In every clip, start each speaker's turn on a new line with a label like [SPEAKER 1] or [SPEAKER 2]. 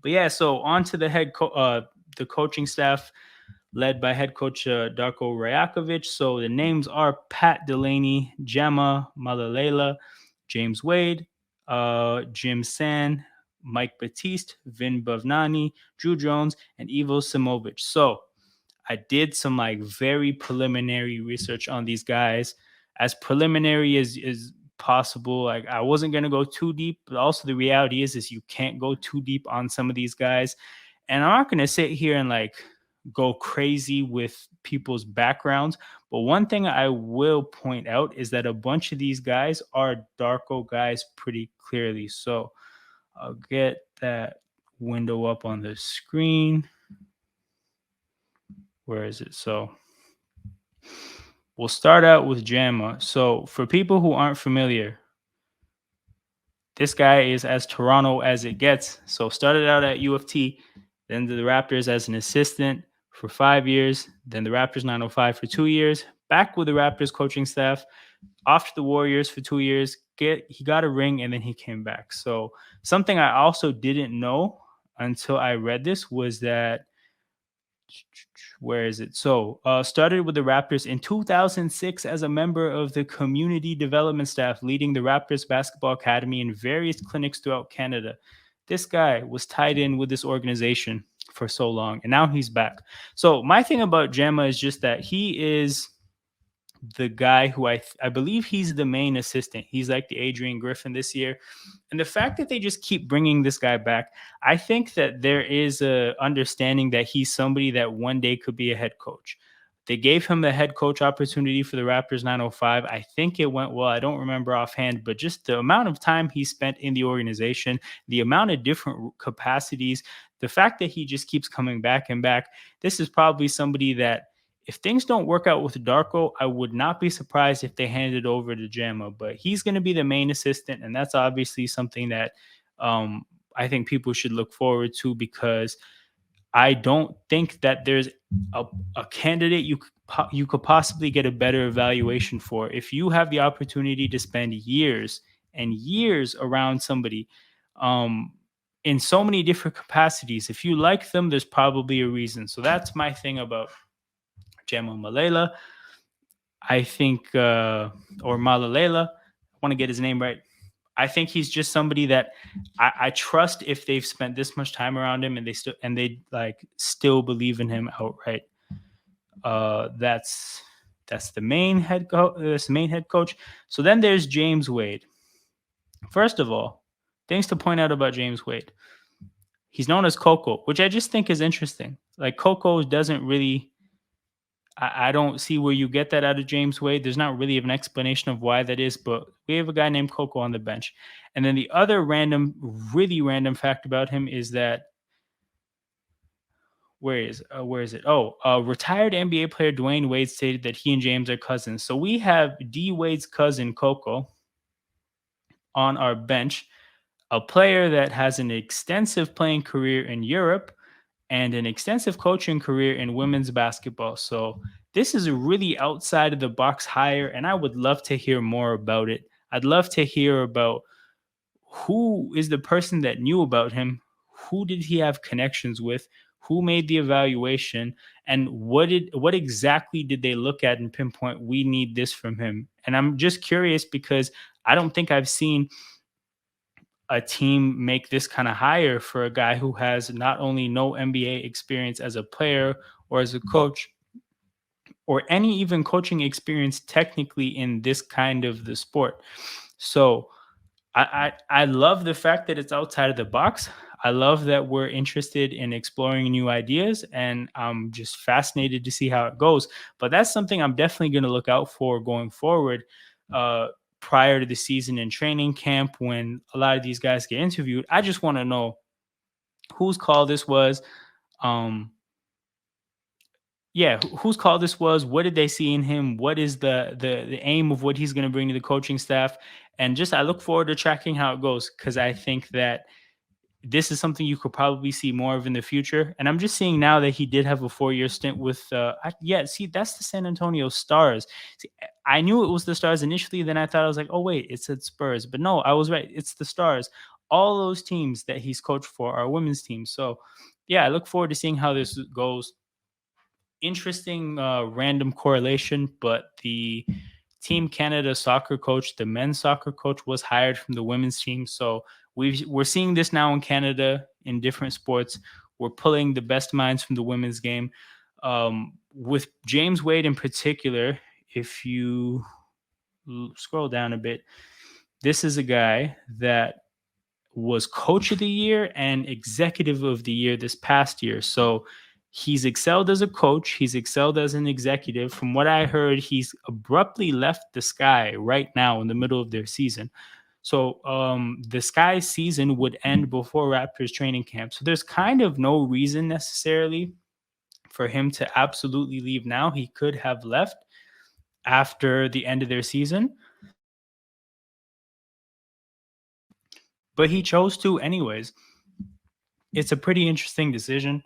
[SPEAKER 1] But yeah, so on to the coaching staff led by head coach Darko Rajaković. So the names are Pat Delaney, Jama Mahlalela, James Wade, Jim San, Mike Batiste, Vin Bavnani, Drew Jones, and Ivo Simovic. So I did some like very preliminary research on these guys, as preliminary as possible. Like I wasn't gonna go too deep, but also the reality is you can't go too deep on some of these guys. And I'm not gonna sit here and like go crazy with people's backgrounds. But one thing I will point out is that a bunch of these guys are Darko guys pretty clearly. So I'll get that window up on the screen. Where is it? So we'll start out with Jama. So for people who aren't familiar, this guy is as Toronto as it gets. So started out at U of T, then the Raptors as an assistant for 5 years, then the Raptors 905 for 2 years, back with the Raptors coaching staff, off to the Warriors for 2 years. He got a ring and then he came back. So something I also didn't know until I read this was that where is it? So, started with the Raptors in 2006 as a member of the community development staff, leading the Raptors basketball academy in various clinics throughout Canada. This guy was tied in with this organization for so long, and now he's back. So, my thing about Gemma is just that he is the guy who I believe he's the main assistant. He's like the Adrian Griffin this year. And the fact that they just keep bringing this guy back, I think that there is a understanding that he's somebody that one day could be a head coach. They gave him the head coach opportunity for the Raptors 905. I think it went well. I don't remember offhand, but just the amount of time he spent in the organization, the amount of different capacities, the fact that he just keeps coming back and back. This is probably somebody that if things don't work out with Darko, I would not be surprised if they hand it over to Jama. But he's going to be the main assistant, and that's obviously something that I think people should look forward to, because I don't think that there's a candidate you could possibly get a better evaluation for if you have the opportunity to spend years and years around somebody in so many different capacities. If you like them, there's probably a reason. So that's my thing about Jama Mahlalela. I think, or Mahlalela, I want to get his name right. I think he's just somebody that I trust if they've spent this much time around him and they like still believe in him outright. That's the main head coach. So then there's James Wade. First of all, things to point out about James Wade. He's known as Coco, which I just think is interesting. Like Coco doesn't really. I don't see where you get that out of James Wade. There's not really an explanation of why that is, but we have a guy named Coco on the bench. And then the other really random fact about him is that where is it? Oh, retired NBA player Dwayne Wade stated that he and James are cousins. So we have D Wade's cousin Coco on our bench, a player that has an extensive playing career in Europe and an extensive coaching career in women's basketball. So this is a really outside of the box hire, and I would love to hear more about it. I'd love to hear about who is the person that knew about him, who did he have connections with, who made the evaluation, and what exactly did they look at and pinpoint we need this from him. And I'm just curious because I don't think I've seen a team make this kind of hire for a guy who has not only no NBA experience as a player or as a coach, or any even coaching experience technically in this kind of the sport. So I love the fact that it's outside of the box. I love that we're interested in exploring new ideas, and I'm just fascinated to see how it goes. But that's something I'm definitely going to look out for going forward. Prior to the season and training camp, when a lot of these guys get interviewed, I just want to know whose call this was. Whose call this was? What did they see in him? What is the aim of what he's going to bring to the coaching staff? And just I look forward to tracking how it goes, because I think that this is something you could probably see more of in the future. And I'm just seeing now that he did have a 4-year stint with, that's the San Antonio Stars. See, I knew it was the Stars initially. Then I thought I was like, oh, wait, it said Spurs. But no, I was right. It's the Stars. all those teams that he's coached for are women's teams. So yeah, I look forward to seeing how this goes. Interesting random correlation, but the Team Canada soccer coach, the men's soccer coach, was hired from the women's team. So we're seeing this now in Canada in different sports. We're pulling the best minds from the women's game. With James Wade in particular, if you scroll down a bit, this is a guy that was coach of the year and executive of the year this past year. So he's excelled as a coach, he's excelled as an executive. From what I heard, he's abruptly left the Sky right now in the middle of their season. So the Sky season would end before Raptors training camp. So there's kind of no reason necessarily for him to absolutely leave now. He could have left after the end of their season, but he chose to anyways. It's a pretty interesting decision.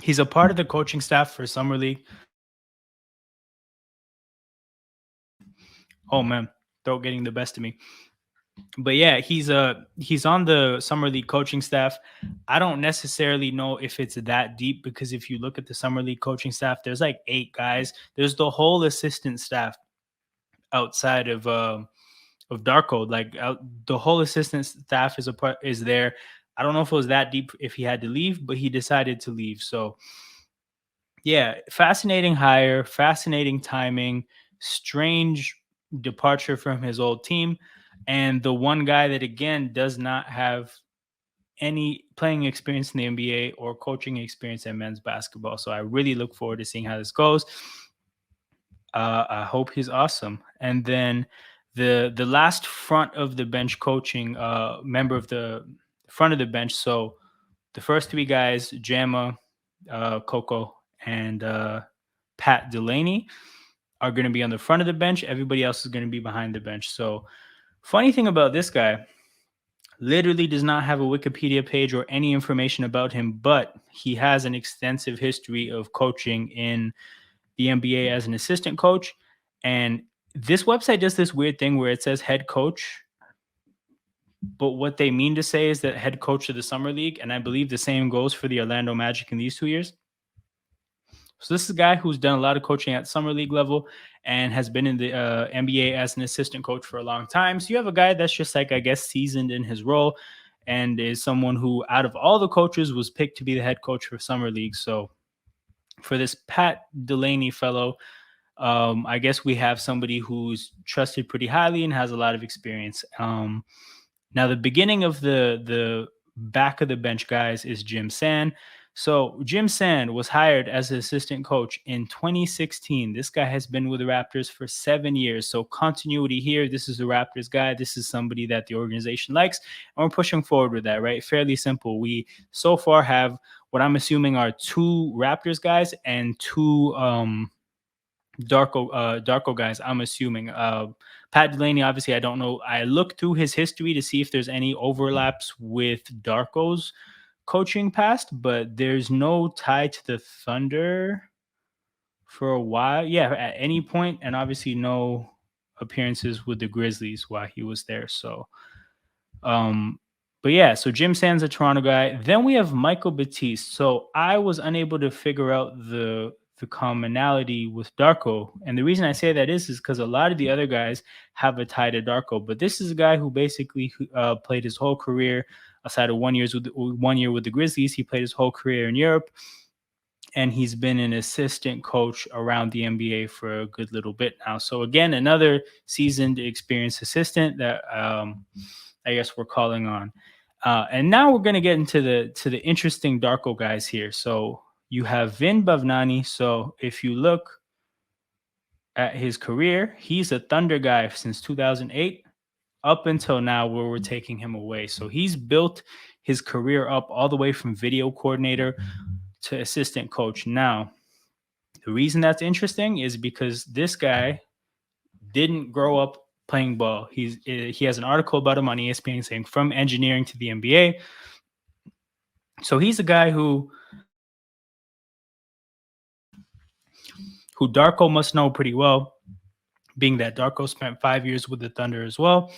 [SPEAKER 1] He's a part of the coaching staff for Summer League. Oh man, throat getting the best of me. But yeah, he's on the Summer League coaching staff. I don't necessarily know if it's that deep, because if you look at the Summer League coaching staff, there's like 8 guys. There's the whole assistant staff outside of Darko. Like the whole assistant staff is there. I don't know if it was that deep if he had to leave, but he decided to leave. So yeah, fascinating hire, fascinating timing, strange departure from his old team, and the one guy that again does not have any playing experience in the NBA or coaching experience in men's basketball. So I really look forward to seeing how this goes. I hope he's awesome. And then the last front of the bench coaching member of the front of the bench. So the first 3 guys, Jama, Coco, and Pat Delaney, are going to be on the front of the bench. Everybody else is going to be behind the bench. So funny thing about this guy, literally does not have a Wikipedia page or any information about him, but he has an extensive history of coaching in the NBA as an assistant coach. And this website does this weird thing where it says head coach, but what they mean to say is that head coach of the Summer League. And I believe the same goes for the Orlando Magic in these 2 years. So this is a guy who's done a lot of coaching at Summer League level and has been in the NBA as an assistant coach for a long time. So you have a guy that's just like, I guess, seasoned in his role, and is someone who, out of all the coaches, was picked to be the head coach for Summer League. So for this Pat Delaney fellow, I guess we have somebody who's trusted pretty highly and has a lot of experience. Now the beginning of the back of the bench guys is Jim Sand. So Jim Sand was hired as an assistant coach in 2016. This guy has been with the Raptors for 7 years. So continuity here. This is a Raptors guy. This is somebody that the organization likes. And we're pushing forward with that, right? Fairly simple. We so far have what I'm assuming are 2 Raptors guys and 2 Darko guys, I'm assuming. Pat Delaney, obviously, I don't know. I looked through his history to see if there's any overlaps with Darko's coaching past, but there's no tie to the Thunder for a while. Yeah, at any point, and obviously no appearances with the Grizzlies while he was there. So, but yeah, so Jim Sand's a Toronto guy. Then we have Michael Batiste. So I was unable to figure out the commonality with Darko, and the reason I say that is because a lot of the other guys have a tie to Darko, but this is a guy who basically played his whole career aside of 1 year with the Grizzlies. He played his whole career in Europe, and he's been an assistant coach around the NBA for a good little bit now. So again, another seasoned, experienced assistant that I guess we're calling on. And now we're going to get into the interesting Darko guys here. So you have Vin Bavnani. So if you look at his career, he's a Thunder guy since 2008 up until now, where we're taking him away. So he's built his career up all the way from video coordinator to assistant coach. Now, the reason that's interesting is because this guy didn't grow up playing ball. He has an article about him on ESPN saying from engineering to the NBA. So he's a guy who Darko must know pretty well, being that Darko spent 5 years with the Thunder as well.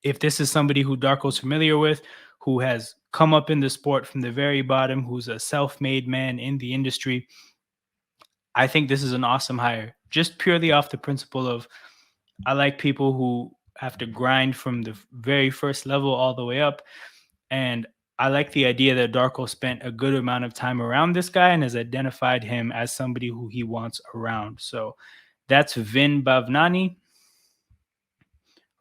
[SPEAKER 1] If this is somebody who Darko's familiar with, who has come up in the sport from the very bottom, who's a self-made man in the industry, I think this is an awesome hire. Just purely off the principle of I like people who have to grind from the very first level all the way up. And I like the idea that Darko spent a good amount of time around this guy and has identified him as somebody who he wants around. So that's Vin Bavnani.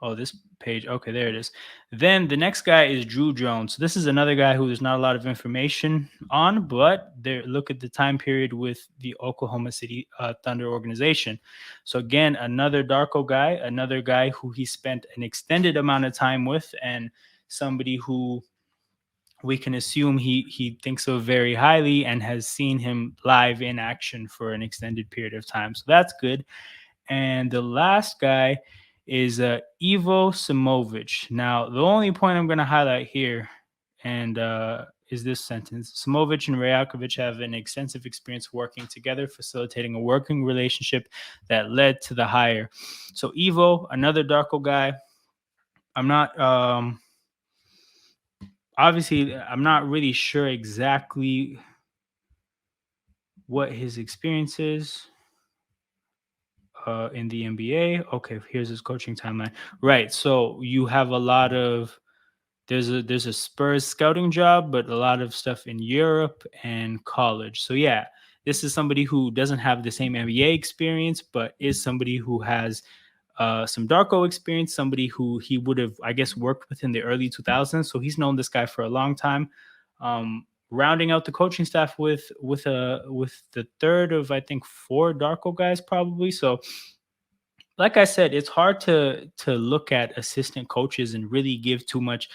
[SPEAKER 1] Oh, this page. Okay, there it is. Then the next guy is Drew Jones. This is another guy who there's not a lot of information on, but there look at the time period with the Oklahoma City Thunder organization. So again, another guy who he spent an extended amount of time with, and somebody who we can assume he thinks of very highly and has seen him live in action for an extended period of time. So that's good. And the last guy is Ivo Simovic. Now, the only point I'm going to highlight here and is this sentence. Simovic and Rajaković have an extensive experience working together, facilitating a working relationship that led to the hire. So Ivo, another Darko guy. I'm not obviously I'm not really sure exactly what his experience is in the NBA. Okay, here's his coaching timeline. Right. So you have a lot of there's a Spurs scouting job, but a lot of stuff in Europe and college. So yeah, this is somebody who doesn't have the same NBA experience, but is somebody who has some Darko experience, somebody who he would have, I guess, worked with in the early 2000s. So he's known this guy for a long time. Rounding out the coaching staff with the third of I think 4 Darko guys probably. So like I said, it's hard to look at assistant coaches and really give too much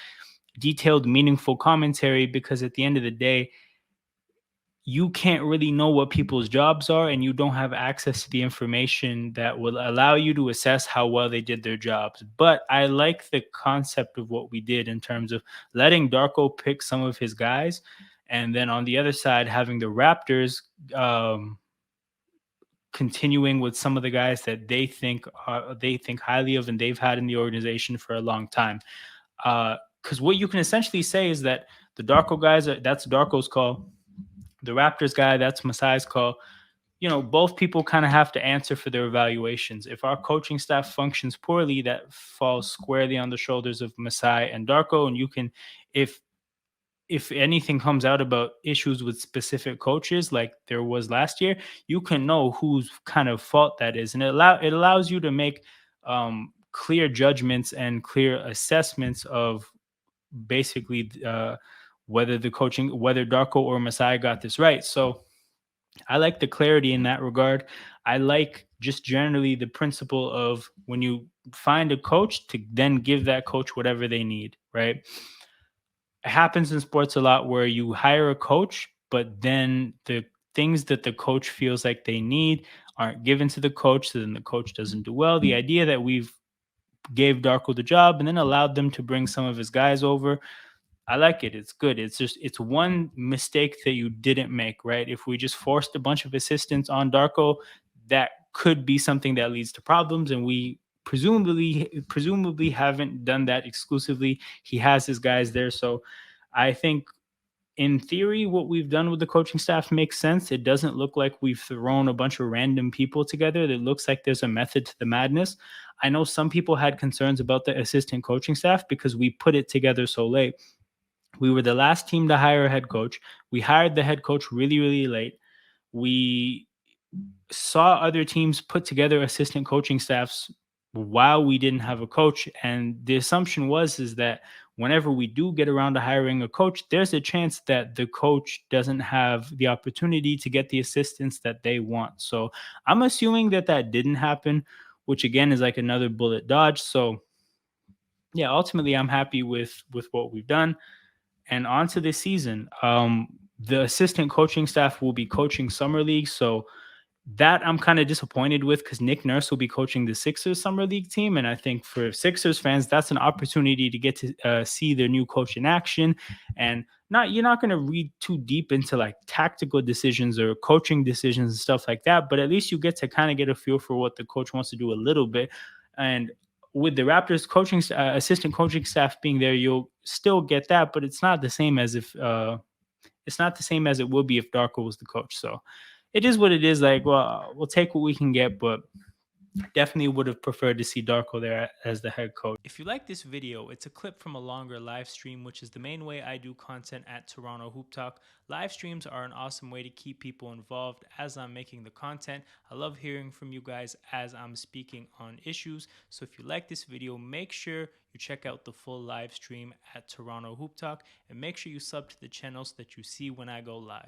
[SPEAKER 1] detailed, meaningful commentary because at the end of the day, you can't really know what people's jobs are and you don't have access to the information that will allow you to assess how well they did their jobs. But I like the concept of what we did in terms of letting Darko pick some of his guys. And then on the other side, having the Raptors continuing with some of the guys that they think highly of and they've had in the organization for a long time. Because what you can essentially say is that the Darko guys, that's Darko's call. The Raptors guy, that's Masai's call. You know, both people kind of have to answer for their evaluations. If our coaching staff functions poorly, that falls squarely on the shoulders of Masai and Darko. And you can, if anything comes out about issues with specific coaches like there was last year, you can know whose kind of fault that is. And it allows you to make clear judgments and clear assessments of basically whether Darko or Masai got this right. So I like the clarity in that regard. I like just generally the principle of when you find a coach to then give that coach whatever they need, right? It happens in sports a lot where you hire a coach, but then the things that the coach feels like they need aren't given to the coach, so then the coach doesn't do well. The idea that we've gave Darko the job and then allowed them to bring some of his guys over, I like it. It's good. It's one mistake that you didn't make, right? If we just forced a bunch of assistants on Darko, that could be something that leads to problems, and we presumably haven't done that exclusively. He has his guys there. So I think in theory, what we've done with the coaching staff makes sense. It doesn't look like we've thrown a bunch of random people together. It looks like there's a method to the madness. I know some people had concerns about the assistant coaching staff because we put it together so late. We were the last team to hire a head coach. We hired the head coach really, really late. We saw other teams put together assistant coaching staffs while we didn't have a coach. And the assumption is that whenever we do get around to hiring a coach, there's a chance that the coach doesn't have the opportunity to get the assistance that they want. So I'm assuming that didn't happen, which again is like another bullet dodge. So yeah, ultimately I'm happy with what we've done. And on to this season. The assistant coaching staff will be coaching summer league. So That I'm kind of disappointed with because Nick Nurse will be coaching the Sixers summer league team, and I think for Sixers fans, that's an opportunity to get to see their new coach in action. And not you're not going to read too deep into like tactical decisions or coaching decisions and stuff like that, but at least you get to kind of get a feel for what the coach wants to do a little bit. And with the Raptors coaching assistant coaching staff being there, you'll still get that, but it's not the same as if it's not the same as it would be if Darko was the coach. So it is what it is. Like, well, we'll take what we can get, but definitely would have preferred to see Darko there as the head coach. If you like this video, it's a clip from a longer live stream, which is the main way I do content at Toronto Hoop Talk. Live streams are an awesome way to keep people involved as I'm making the content. I love hearing from you guys as I'm speaking on issues. So if you like this video, make sure you check out the full live stream at Toronto Hoop Talk, and make sure you sub to the channel so that you see when I go live.